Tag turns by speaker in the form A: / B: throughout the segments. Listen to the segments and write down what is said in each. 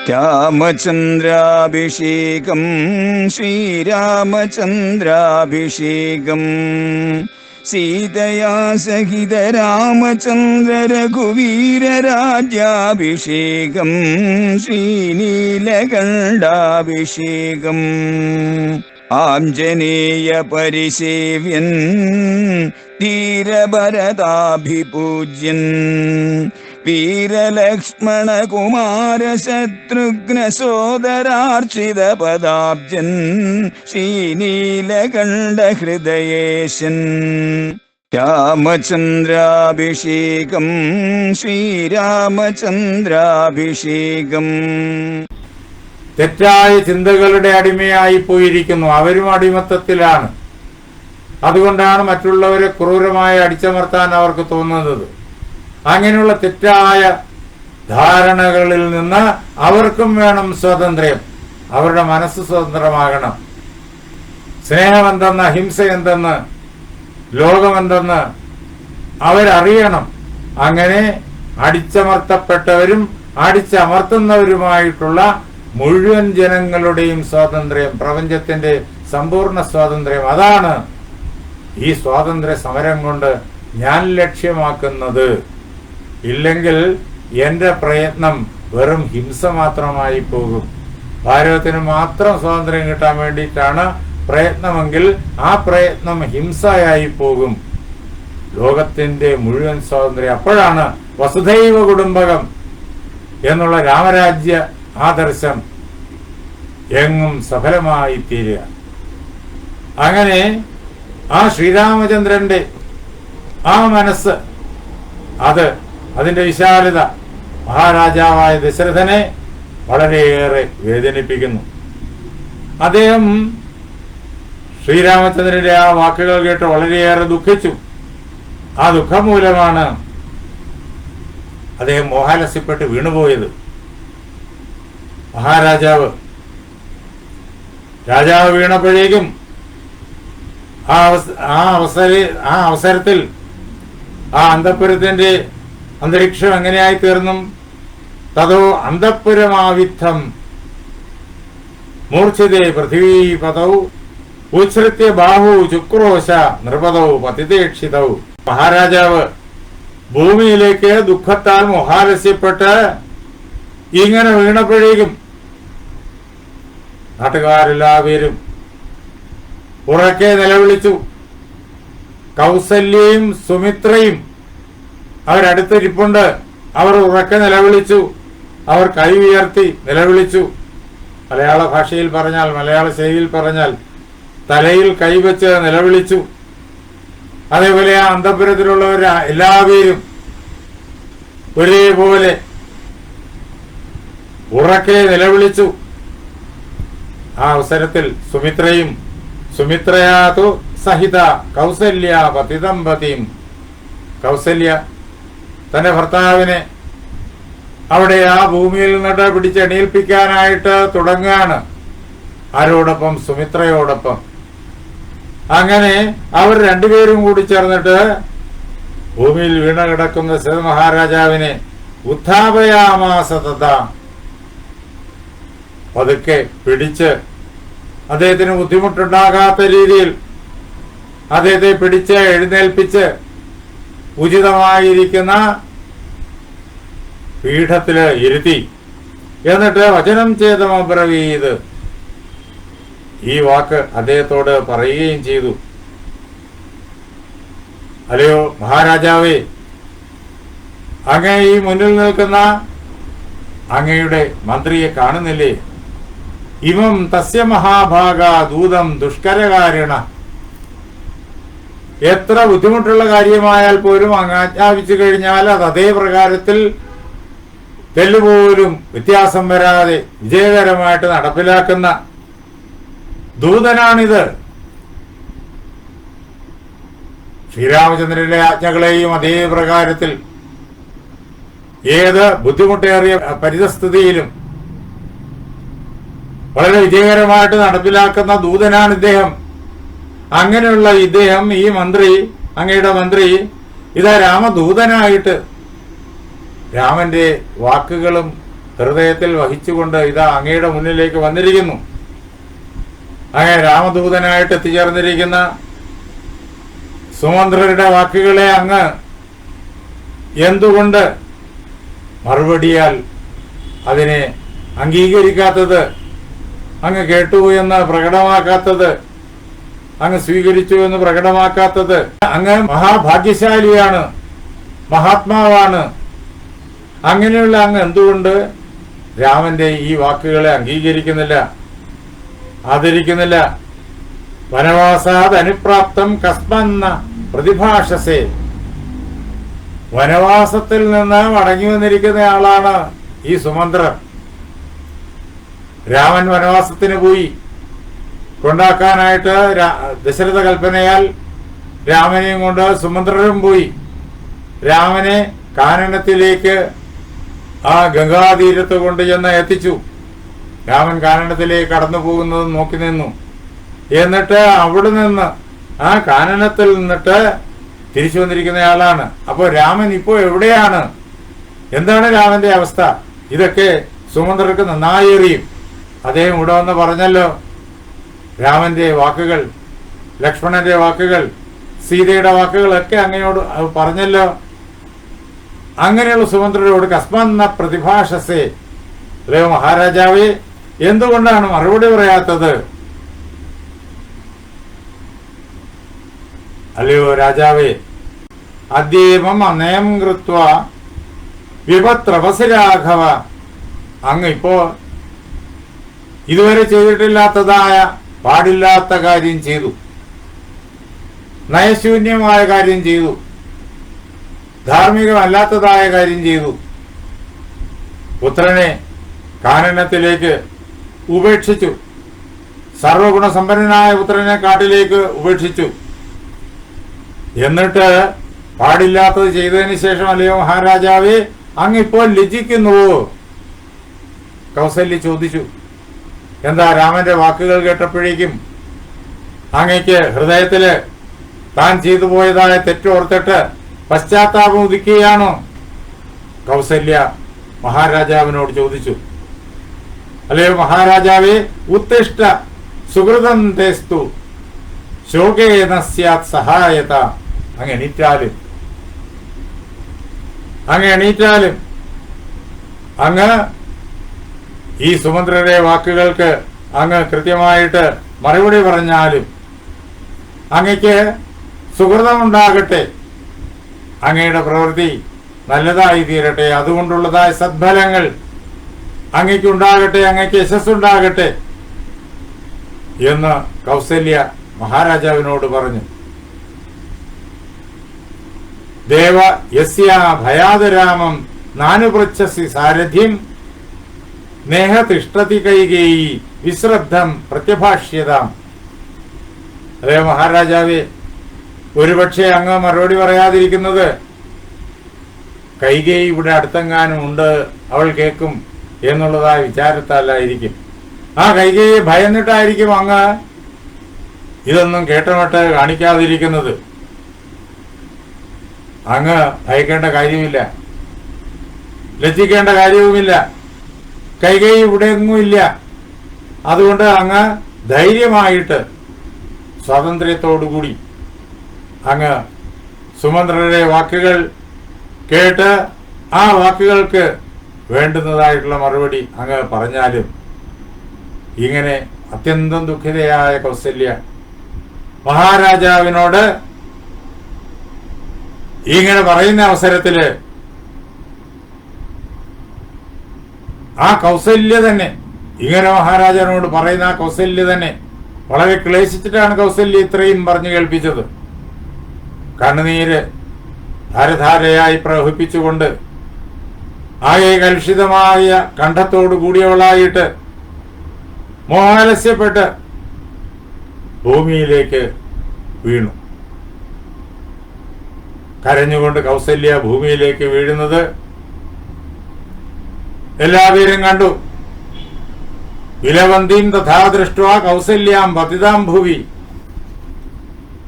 A: രാമചന്ദ്രാഭിഷേകം ശ്രീരാമചന്ദ്രാഭിഷേകം സീതയാ സഹിത രാമചന്ദ്ര രഘുവീരരാജ്യാഭിഷേകം ശ്രീനീലകണ്ഠാഭിഷേകം ആഞ്ജനേയ പരിസേവ്യൻ ധീരഭരതാഭിപൂജ്യൻ വീരലക്ഷ്മണ കുമാര ശത്രുഘ്ന സോദരാർച്ചിത പദാബ്ജൻ ശ്രീനീലകണ്ഠ ഹൃദയേശൻ രാമചന്ദ്രാഭിഷേകം ശ്രീരാമചന്ദ്രാഭിഷേകം.
B: തെറ്റായ ചിന്തകളുടെ അടിമയായി പോയിരിക്കുന്നു. അവരും അടിമത്തത്തിലാണ്. അതുകൊണ്ടാണ് മറ്റുള്ളവരെ ക്രൂരമായി അടിച്ചമർത്താൻ അവർക്ക് തോന്നുന്നത്. അങ്ങനെയുള്ള തെറ്റായ ധാരണകളിൽ നിന്ന് അവർക്കും വേണം സ്വാതന്ത്ര്യം. അവരുടെ മനസ്സ് സ്വതന്ത്രമാകണം. സ്നേഹമെന്തെന്ന്, അഹിംസ എന്തെന്ന്, ലോകമെന്തെന്ന് അവരറിയണം. അങ്ങനെ അടിച്ചമർത്തപ്പെട്ടവരും അടിച്ചമർത്തുന്നവരുമായിട്ടുള്ള മുഴുവൻ ജനങ്ങളുടെയും സ്വാതന്ത്ര്യം, പ്രപഞ്ചത്തിന്റെ സമ്പൂർണ്ണ സ്വാതന്ത്ര്യം, അതാണ് ഈ സ്വാതന്ത്ര്യ സമരം കൊണ്ട് ഞാൻ ലക്ഷ്യമാക്കുന്നത്. ഇല്ലെങ്കിൽ എന്റെ പ്രയത്നം വെറും ഹിംസ മാത്രമായി പോകും. ഭാരതത്തിന് മാത്രം സ്വാതന്ത്ര്യം കിട്ടാൻ വേണ്ടിയിട്ടാണ് പ്രയത്നമെങ്കിൽ ആ പ്രയത്നം ഹിംസയായി പോകും. ലോകത്തിന്റെ മുഴുവൻ സ്വാതന്ത്ര്യം അപ്പോഴാണ് വസുധൈവ കുടുംബകം എന്നുള്ള രാമരാജ്യ ആദർശം എങ്ങും സഫലമായി തീരുക. അങ്ങനെ ആ ശ്രീരാമചന്ദ്രന്റെ ആ മനസ്സ്, അതിന്റെ വിശാലത മഹാരാജാവായ ദശരഥനെ വളരെയേറെ വേദനിപ്പിക്കുന്നു. അദ്ദേഹം ശ്രീരാമചന്ദ്രന്റെ ആ വാക്കുകൾ കേട്ട് വളരെയേറെ ദുഃഖിച്ചു. ആ ദുഃഖം മൂലമാണ് അദ്ദേഹം മോഹാലസ്യപ്പെട്ട് വീണുപോയത്. രാജാവ് വീണപ്പോഴേക്കും ആ അവസരത്തിൽ ആ അന്തഃപുരത്തിന്റെ അന്തരീക്ഷം എങ്ങനെയായി തീർന്നു? തതോ അന്തഃപുരമാവിദ്ധം മൂർച്ഛിതേ പൃഥ്വീപതൗ ഉച്ഛൃത്യ ബാഹു ചുക്രോശ നൃപതൗ പതിതേക്ഷിതൗ. മഹാരാജാവ് ഭൂമിയിലേക്ക് ദുഃഖത്താൽ മോഹാലസ്യപ്പെട്ട് ഇങ്ങനെ വീണപ്പോഴേക്കും നാട്ടുകാരെല്ലാവരും ഉറക്കെ നിലവിളിച്ചു. കൗസല്യയും സുമിത്രയും അവരടുത്തിരിപ്പുണ്ട്. അവർ ഉറക്കെ നിലവിളിച്ചു. അവർ കൈ ഉയർത്തി നിലവിളിച്ചു. മലയാള ഭാഷയിൽ പറഞ്ഞാൽ, മലയാള ശൈലിയിൽ പറഞ്ഞാൽ തലയിൽ കൈവച്ച് നിലവിളിച്ചു. അതേപോലെ ആ അന്തഃപുരത്തിലുള്ളവർ എല്ലാവരും ഒരേപോലെ ഉറക്കെ നിലവിളിച്ചു. ആ അവസരത്തിൽ സുമിത്രയാതു സഹിത കൗസല്യ പതിതമ്പതിയും, കൗസല്യ തന്റെ ഭർത്താവിനെ അവിടെ ആ ഭൂമിയിൽ നിന്നിട്ട് പിടിച്ചെണീൽപ്പിക്കാനായിട്ട് തുടങ്ങുകയാണ്. ആരോടൊപ്പം? സുമിത്രയോടൊപ്പം. അങ്ങനെ അവർ രണ്ടുപേരും കൂടി ചേർന്നിട്ട് ഭൂമിയിൽ വീണ കിടക്കുന്ന ദശരഥ മഹാരാജാവിനെ ഉത്ഥാപയാമാസ തഥാ പതുക്കെ പിടിച്ച്, അദ്ദേഹത്തിന് ബുദ്ധിമുട്ടുണ്ടാകാത്ത രീതിയിൽ അദ്ദേഹത്തെ പിടിച്ച് എഴുന്നേൽപ്പിച്ച് ഉചിതമായിരിക്കുന്ന പീഠത്തില് ഇരുത്തി. എന്നിട്ട് വചനം ചേതമബ്രവീത്, ഈ വാക്ക് അദ്ദേഹത്തോട് പറയുകയും ചെയ്തു. അല്ലയോ മഹാരാജാവേ, അങ്ങേ ഈ മുന്നിൽ നിൽക്കുന്ന അങ്ങയുടെ മന്ത്രിയെ കാണുന്നില്ലേ? ഇമം തസ്യ മഹാഭാഗ ദൂതം ദുഷ്കരകാരിണ. എത്ര ബുദ്ധിമുട്ടുള്ള കാര്യമായാൽ പോലും അങ്ങ് ആജ്ഞാപിച്ചു കഴിഞ്ഞാൽ അത് അതേ പ്രകാരത്തിൽ തെല്ലുപോലും വ്യത്യാസം വരാതെ വിജയകരമായിട്ട് നടപ്പിലാക്കുന്ന ദൂതനാണിത്. ശ്രീരാമചന്ദ്രന്റെ ആജ്ഞകളെയും അതേ പ്രകാരത്തിൽ ഏത് ബുദ്ധിമുട്ടേറിയ പരിതസ്ഥിതിയിലും വളരെ വിജയകരമായിട്ട് നടപ്പിലാക്കുന്ന ദൂതനാണ് ഇദ്ദേഹം. അങ്ങനെയുള്ള ഇദ്ദേഹം, ഈ മന്ത്രി, അങ്ങയുടെ മന്ത്രി, ഇതാ രാമദൂതനായിട്ട് രാമന്റെ വാക്കുകളും ഹൃദയത്തിൽ വഹിച്ചുകൊണ്ട് ഇതാ അങ്ങയുടെ മുന്നിലേക്ക് വന്നിരിക്കുന്നു. അങ്ങേ രാമദൂതനായിട്ട് എത്തിച്ചേർന്നിരിക്കുന്ന സുമന്ത്രരുടെ വാക്കുകളെ അങ്ങ് എന്തുകൊണ്ട് മറുപടിയാൽ അതിനെ അംഗീകരിക്കാത്തത്, അങ്ങ് കേട്ടു എന്ന് പ്രകടമാക്കാത്തത്, അങ്ങ് സ്വീകരിച്ചു എന്ന് പ്രകടമാക്കാത്തത്? അങ്ങ് മഹാഭാഗ്യശാലിയാണ്, മഹാത്മാവാണ്. അങ്ങനെയുള്ള അങ്ങ് എന്തുകൊണ്ട് രാമന്റെ ഈ വാക്കുകളെ അംഗീകരിക്കുന്നില്ല, ആദരിക്കുന്നില്ല? വനവാസാത് അനുപ്രാപ്തം കസ്മന്ന പ്രതിഭാഷസേ. വനവാസത്തിൽ നിന്ന് മടങ്ങി വന്നിരിക്കുന്ന ആളാണ് ഈ സുമന്ത്രൻ. രാമൻ വനവാസത്തിന് പോയി. കൊണ്ടാക്കാനായിട്ട് ദശരഥ കൽപ്പനയാൽ രാമനെയും കൊണ്ട് സുമന്ത്രരും പോയി. രാമനെ കാനനത്തിലേക്ക് ആ ഗംഗാതീരത്ത് കൊണ്ട് ചെന്ന് എത്തിച്ചു. രാമൻ കാനനത്തിലേക്ക് കടന്നു പോകുന്നത് നോക്കി നിന്നു. എന്നിട്ട് അവിടെ നിന്ന് ആ കാനനത്തിൽ നിന്നിട്ട് തിരിച്ചു വന്നിരിക്കുന്നയാളാണ്. അപ്പോൾ രാമൻ ഇപ്പോൾ എവിടെയാണ്? എന്താണ് രാമന്റെ അവസ്ഥ? ഇതൊക്കെ സുമന്ത്രർക്ക് നന്നായി അറിയും. അദ്ദേഹം ഇവിടെ വന്ന് പറഞ്ഞല്ലോ രാമന്റെ വാക്കുകൾ, ലക്ഷ്മണന്റെ വാക്കുകൾ, സീതയുടെ വാക്കുകളൊക്കെ അങ്ങയോട് പറഞ്ഞല്ലോ. അങ്ങനെയുള്ള സുമന്ത്രരോട് കസ്മന്ന പ്രതിഭാഷസേ, അല്ലയോ മഹാരാജാവേ, എന്തുകൊണ്ടാണ് മറുപടി പറയാത്തത്? അല്ലയോ രാജാവേ, അദ്യേമം അനയം കൃത്വ വിപത്രവസ് രാഘവ. അങ്ങ് ഇപ്പോ ഇതുവരെ ചെയ്തിട്ടില്ലാത്തതായ പാടില്ലാത്ത കാര്യം ചെയ്തു, നയശൂന്യമായ കാര്യം ചെയ്തു, ധാർമ്മികമല്ലാത്തതായ കാര്യം ചെയ്തു. പുത്രനെ കാനനത്തിലേക്ക് ഉപേക്ഷിച്ചു. സർവഗുണസമ്പന്നനായ പുത്രനെ കാട്ടിലേക്ക് ഉപേക്ഷിച്ചു. എന്നിട്ട് പാടില്ലാത്തത് ചെയ്തതിന് ശേഷം അല്ലയോ മഹാരാജാവേ, അങ്ങിപ്പോൾ ലജ്ജിക്കുന്നുവോ? കൗസല്യ ചോദിച്ചു. എന്താ രാമന്റെ വാക്കുകൾ കേട്ടപ്പോഴേക്കും അങ്ങയ്ക്ക് ഹൃദയത്തില് താൻ ചെയ്തു പോയതായ തെറ്റോർത്തിട്ട് പശ്ചാത്താപം ഉദിക്കുകയാണോ? കൗസല്യ മഹാരാജാവിനോട് ചോദിച്ചു. അല്ലയോ മഹാരാജാവേ, ഉത്തിഷ്ഠ സുഹൃതം തേസ്തു ശോകേന സ്യാത് സഹായത. അങ്ങ് എണീറ്റാലും അങ്ങ് ഈ സുമന്ത്രരുടെ വാക്കുകൾക്ക് അങ്ങ് കൃത്യമായിട്ട് മറുപടി പറഞ്ഞാലും അങ്ങയ്ക്ക് സുഹൃതമുണ്ടാകട്ടെ, അങ്ങയുടെ പ്രവൃത്തി നല്ലതായി തീരട്ടെ, അതുകൊണ്ടുള്ളതായ സദ്ഫലങ്ങൾ അങ്ങയ്ക്കുണ്ടാകട്ടെ, അങ്ങയ്ക്ക് യശസ്സുണ്ടാകട്ടെ എന്ന് കൗസല്യ മഹാരാജാവിനോട് പറഞ്ഞു. ദേവ യസ്യ ഭയാദരാമം നാനുപൃച്ഛസി സാരഥ്യം നേഹ തിഷ്ഠതി കൈകേയി വിശ്രദ്ധം പ്രത്യഭാഷ്യതാം. അതേ മഹാരാജാവേ, ഒരുപക്ഷെ അങ്ങ് മറുപടി പറയാതിരിക്കുന്നത് കൈകേയി ഇവിടെ അടുത്തെങ്ങാനും ഉണ്ട്, അവൾ കേൾക്കും എന്നുള്ളതായ വിചാരത്താലായിരിക്കും. ആ കൈകേയി ഭയന്നിട്ടായിരിക്കും അങ്ങ് ഇതൊന്നും കേട്ടമട്ട് കാണിക്കാതിരിക്കുന്നത്. അങ്ങ് ഭയക്കേണ്ട കാര്യമില്ല, ലജ്ജിക്കേണ്ട കാര്യവുമില്ല. കൈകേയി ഇവിടെ എങ്ങുമില്ല. അതുകൊണ്ട് അങ്ങ് ധൈര്യമായിട്ട് സ്വാതന്ത്ര്യത്തോടുകൂടി അങ്ങ് സുമന്ത്രരുടെ വാക്കുകൾ കേട്ട് ആ വാക്കുകൾക്ക് വേണ്ടുന്നതായിട്ടുള്ള മറുപടി അങ്ങ് പറഞ്ഞാലും. ഇങ്ങനെ അത്യന്തം ദുഃഖിതയായ കൗസല്യ മഹാരാജാവിനോട് ഇങ്ങനെ പറയുന്ന അവസരത്തില് ആ കൗസല്യ തന്നെ, ഇങ്ങനെ മഹാരാജാവിനോട് പറയുന്ന ആ കൗസല്യ തന്നെ വളരെ ക്ലേശിച്ചിട്ടാണ് കൗസല്യ ഇത്രയും പറഞ്ഞു കേൾപ്പിച്ചത്. കണ്ണുനീര് ധാരധാരയായി പ്രവഹിപ്പിച്ചുകൊണ്ട് ആകെ കലുഷിതമായ കണ്ഠത്തോടു കൂടിയവളായിട്ട് മോഹാലസ്യപ്പെട്ട് ഭൂമിയിലേക്ക് വീണു. കരഞ്ഞുകൊണ്ട് കൗസല്യ ഭൂമിയിലേക്ക് വീഴുന്നത് എല്ലാവരും കണ്ടു. വിലവന്തീം തഥാ ദൃഷ്ട്വാ കൗസല്യാം പതിതാം ഭുവി.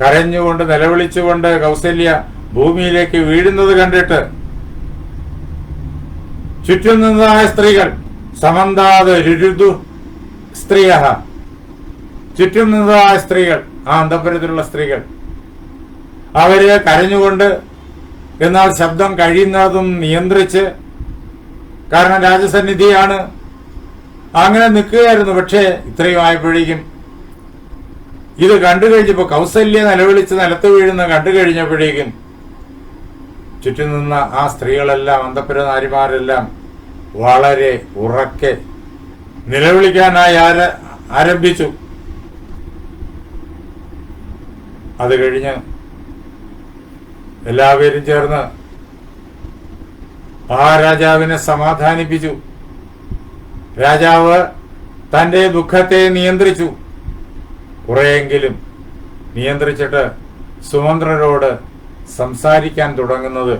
B: കരഞ്ഞുകൊണ്ട് നിലവിളിച്ചുകൊണ്ട് കൗസല്യ ഭൂമിയിലേക്ക് വീഴുന്നത് കണ്ടിട്ട് ചുറ്റും നിന്നതായ സ്ത്രീകൾ സമന്താത് രുരുദു സ്ത്രീയ, ചുറ്റും നിന്നതായ സ്ത്രീകൾ, ആ അന്തഃപുരത്തിലുള്ള സ്ത്രീകൾ, അവര് കരഞ്ഞുകൊണ്ട്, എന്നാൽ ശബ്ദം കഴിയുന്നതും നിയന്ത്രിച്ച്, കാരണം രാജസന്നിധിയാണ്, അങ്ങനെ നിൽക്കുകയായിരുന്നു. പക്ഷേ ഇത്രയും ആയപ്പോഴേക്കും ഇത് കണ്ടു കഴിഞ്ഞപ്പോ, കൗസല്യ നിലവിളിച്ച് നിലത്ത് വീഴുന്ന കണ്ടു കഴിഞ്ഞപ്പോഴേക്കും ചുറ്റും നിന്ന ആ സ്ത്രീകളെല്ലാം, അന്തഃപുര നാരിമാരെല്ലാം വളരെ ഉറക്കെ നിലവിളിക്കാനായി ആരംഭിച്ചു. അത് കഴിഞ്ഞ് എല്ലാവരും ചേർന്ന് ആ രാജാവിനെ സമാധാനിപ്പിച്ചു. രാജാവ് തന്റെ ദുഃഖത്തെ നിയന്ത്രിച്ചു. കുറെയെങ്കിലും നിയന്ത്രിച്ചിട്ട് സുമന്ത്രരോട് സംസാരിക്കാൻ തുടങ്ങുന്നത്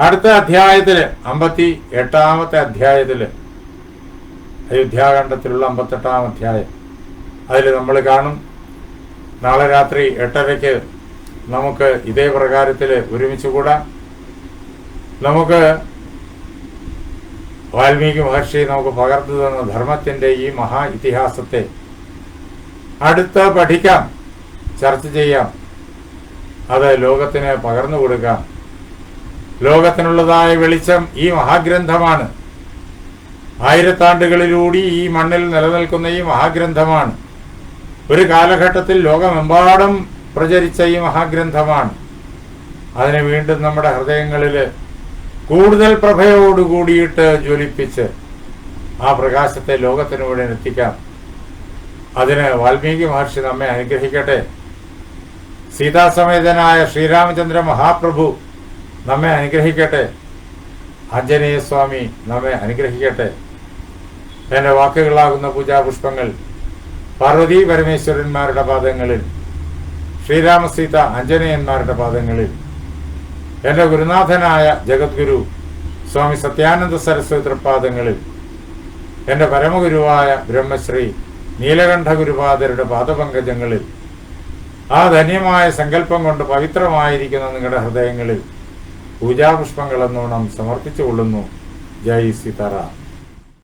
B: അടുത്ത അധ്യായത്തില്, 58 അധ്യായത്തില്, അയോധ്യാകാന്ഡത്തിലുള്ള 58 അധ്യായം, അതിൽ നമ്മൾ കാണും. നാളെ രാത്രി 8:30 നമുക്ക് ഇതേ പ്രകാരത്തിൽ ഒരുമിച്ച് കൂടാം. നമുക്ക് വാൽമീകി മഹർഷി നമുക്ക് പകർന്നു തന്ന ധർമ്മത്തിന്റെ ഈ മഹാ ഇതിഹാസത്തെ അടുത്ത് പഠിക്കാം, ചർച്ച ചെയ്യാം, അത് ലോകത്തിന് പകർന്നു കൊടുക്കാം. ലോകത്തിനുള്ളതായ വെളിച്ചം ഈ മഹാഗ്രന്ഥമാണ്. 1000 ആണ്ടുകളിലൂടെ ഈ മണ്ണിൽ നിലനിൽക്കുന്ന ഈ മഹാഗ്രന്ഥമാണ്. ഒരു കാലഘട്ടത്തിൽ ലോകമെമ്പാടും പ്രചരിച്ച ഈ മഹാഗ്രന്ഥമാണ്. അതിനെ വീണ്ടും നമ്മുടെ ഹൃദയങ്ങളിൽ കൂടുതൽ പ്രഭയോടുകൂടിയിട്ട് ജ്വലിപ്പിച്ച് ആ പ്രകാശത്തെ ലോകത്തിന് മുഴുവൻ എത്തിക്കാം. അതിന് വാൽമീകി മഹർഷി നമ്മെ അനുഗ്രഹിക്കട്ടെ. സീതാസമേതനായ ശ്രീരാമചന്ദ്ര മഹാപ്രഭു നമ്മെ അനുഗ്രഹിക്കട്ടെ. ആഞ്ജനേയ സ്വാമി നമ്മെ അനുഗ്രഹിക്കട്ടെ. എന്റെ വാക്കുകളാകുന്ന പൂജാപുഷ്പങ്ങൾ പാർവതീ പരമേശ്വരന്മാരുടെ പാദങ്ങളിൽ, ശ്രീരാമസീത ആഞ്ജനേയന്മാരുടെ പാദങ്ങളിൽ, എന്റെ ഗുരുനാഥനായ ജഗദ്ഗുരു സ്വാമി സത്യാനന്ദ സരസ്വതി തൃപ്പാദങ്ങളിൽ, എന്റെ പരമഗുരുവായ ബ്രഹ്മശ്രീ നീലകണ്ഠ ഗുരുപാദരുടെ പാദപങ്കജങ്ങളിൽ, ആ ധന്യമായ സങ്കല്പം കൊണ്ട് പവിത്രമായിരിക്കുന്ന നിങ്ങളുടെ ഹൃദയങ്ങളിൽ പൂജാപുഷ്പങ്ങൾ എന്നോണം സമർപ്പിച്ചുകൊള്ളുന്നു. ജയ് സീതാറാം.